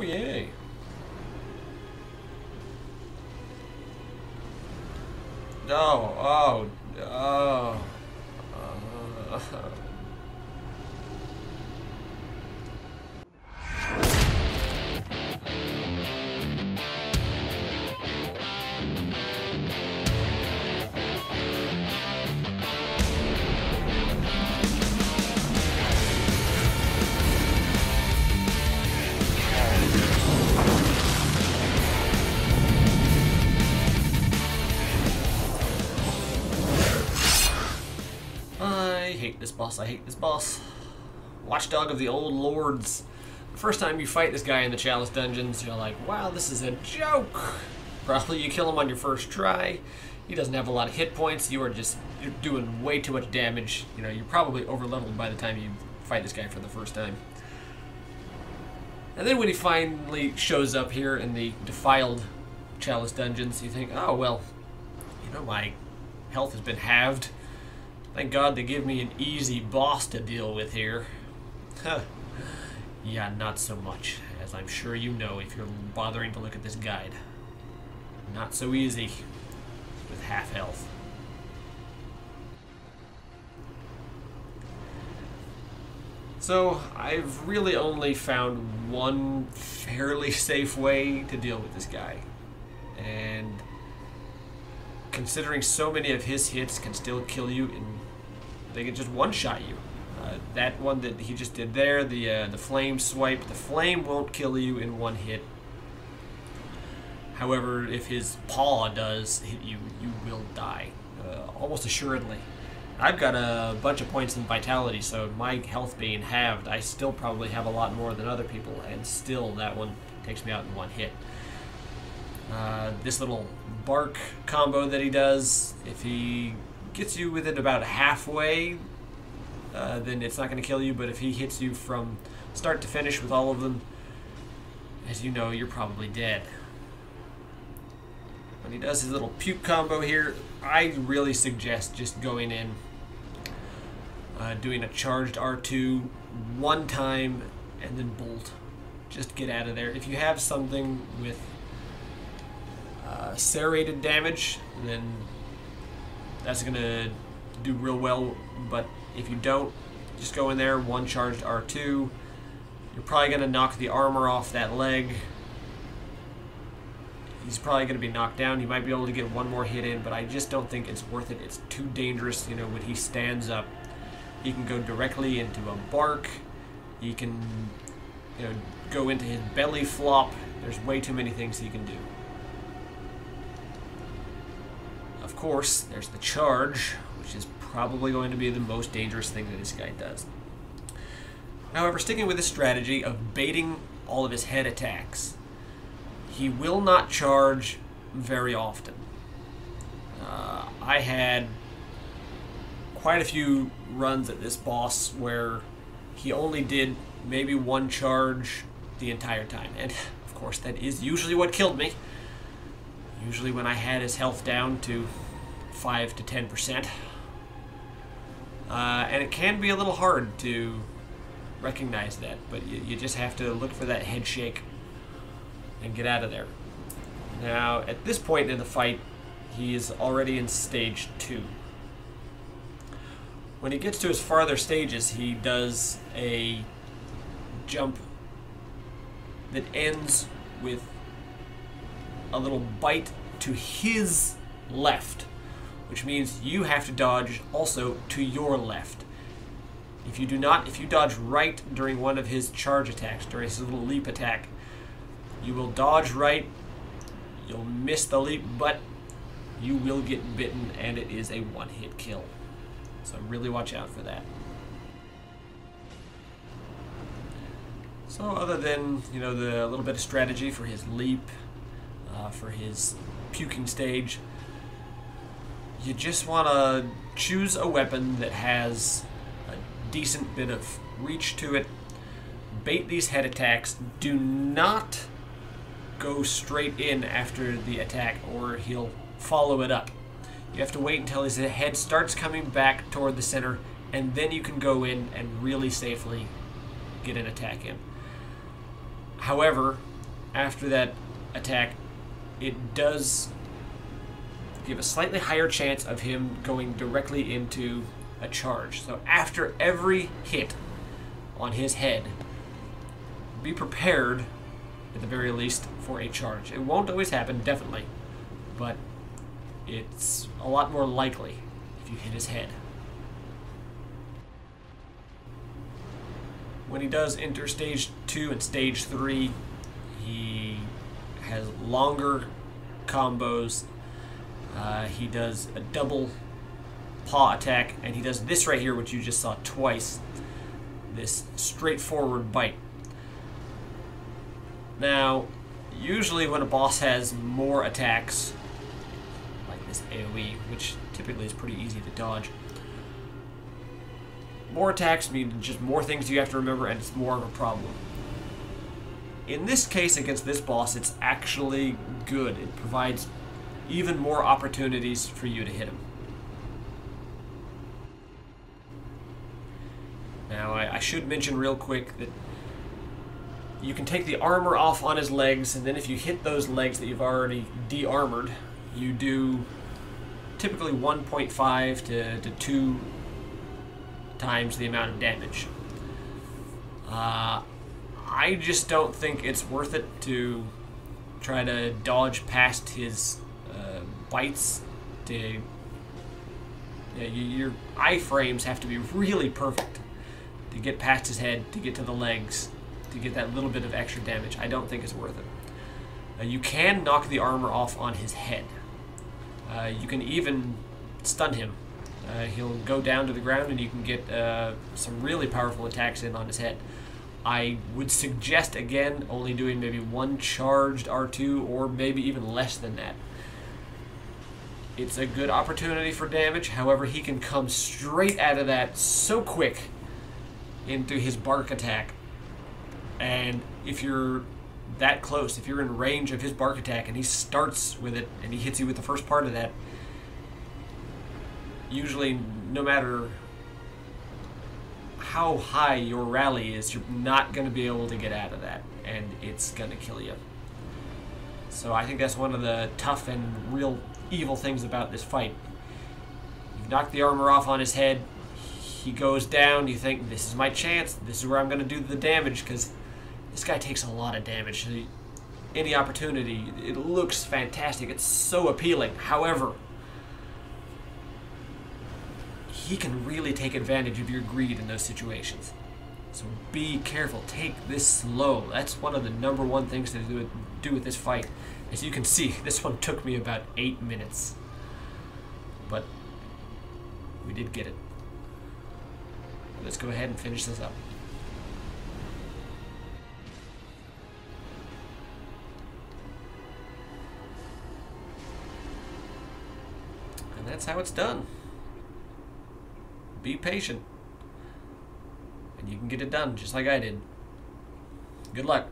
Oh, yay. No, oh, oh. I hate this boss, I hate this boss. Watchdog of the Old Lords. The first time you fight this guy in the Chalice dungeons, you're like, wow, this is a joke. Probably you kill him on your first try. He doesn't have a lot of hit points. You're doing way too much damage. You know, you're probably over-leveled by the time you fight this guy for the first time. And then when he finally shows up here in the defiled Chalice dungeons, you think, oh, well, you know, my health has been halved. Thank God they give me an easy boss to deal with here. Huh. Yeah, not so much, as I'm sure you know if you're bothering to look at this guide. Not so easy with half health. So, I've really only found one fairly safe way to deal with this guy. And considering so many of his hits can still kill you, they can just one-shot you. That one that he just did there, the flame swipe, the flame won't kill you in one hit. However, if his paw does hit you, you will die, almost assuredly. I've got a bunch of points in vitality, so my health being halved, I still probably have a lot more than other people, and still that one takes me out in one hit. This little bark combo that he does, if he gets you within about halfway, then it's not going to kill you, but if he hits you from start to finish with all of them, as you know, you're probably dead. When he does his little puke combo here, I really suggest just going in, doing a charged R2 one time, and then bolt. Just get out of there. If you have something with serrated damage, then that's going to do real well, but if you don't, just go in there, one charged R2. You're probably going to knock the armor off that leg. He's probably going to be knocked down. You might be able to get one more hit in, but I just don't think it's worth it. It's too dangerous. You know, when he stands up, he can go directly into a bark. He can, you know, go into his belly flop. There's way too many things he can do. Of course, there's the charge, which is probably going to be the most dangerous thing that this guy does. However, sticking with his strategy of baiting all of his head attacks, he will not charge very often. I had quite a few runs at this boss where he only did maybe one charge the entire time. And, of course, that is usually what killed me. Usually when I had his health down to 5 to 10%. And it can be a little hard to recognize that, but you just have to look for that head shake and get out of there. Now, at this point in the fight, he is already in stage 2. When he gets to his farther stages, he does a jump that ends with a little bite to his left, which means you have to dodge also to your left. If you do not, if you dodge right during one of his charge attacks, during his little leap attack, you will dodge right, you'll miss the leap, but you will get bitten, and it is a one-hit kill. So really watch out for that. So other than, you know, the little bit of strategy for his leap, for his puking stage, you just want to choose a weapon that has a decent bit of reach to it. Bait these head attacks. Do not go straight in after the attack, or he'll follow it up. You have to wait until his head starts coming back toward the center, and then you can go in and really safely get an attack in. However, after that attack, it does give a slightly higher chance of him going directly into a charge. So after every hit on his head, be prepared, at the very least, for a charge. It won't always happen, definitely, but it's a lot more likely if you hit his head. When he does enter stage 2 and stage 3, he has longer combos. He does a double paw attack, and he does this right here, which you just saw twice. This straightforward bite. Now, usually when a boss has more attacks, like this AoE, which typically is pretty easy to dodge, more attacks mean just more things you have to remember, and it's more of a problem. In this case, against this boss, it's actually good. It provides even more opportunities for you to hit him. Now, I should mention real quick that you can take the armor off on his legs, and then if you hit those legs that you've already de-armored, you do typically 1.5 to 2 times the amount of damage. I just don't think it's worth it to try to dodge past his bites. Your iframes have to be really perfect to get past his head, to get to the legs, to get that little bit of extra damage. I don't think it's worth it. You can knock the armor off on his head. You can even stun him. He'll go down to the ground, and you can get some really powerful attacks in on his head. I would suggest, again, only doing maybe one charged R2, or maybe even less than that. It's a good opportunity for damage. However, he can come straight out of that so quick into his bark attack. And if you're that close, if you're in range of his bark attack and he starts with it and he hits you with the first part of that, usually, no matter how high your rally is, you're not going to be able to get out of that, and it's going to kill you. So I think that's one of the tough and real evil things about this fight. You've knocked the armor off on his head, he goes down, you think, this is my chance, this is where I'm going to do the damage, because this guy takes a lot of damage. Any opportunity, it looks fantastic, it's so appealing. However, he can really take advantage of your greed in those situations. So be careful. Take this slow. That's one of the #1 things to do with this fight. As you can see, this one took me about 8 minutes. But we did get it. Let's go ahead and finish this up. And that's how it's done. Be patient, and you can get it done just like I did. Good luck.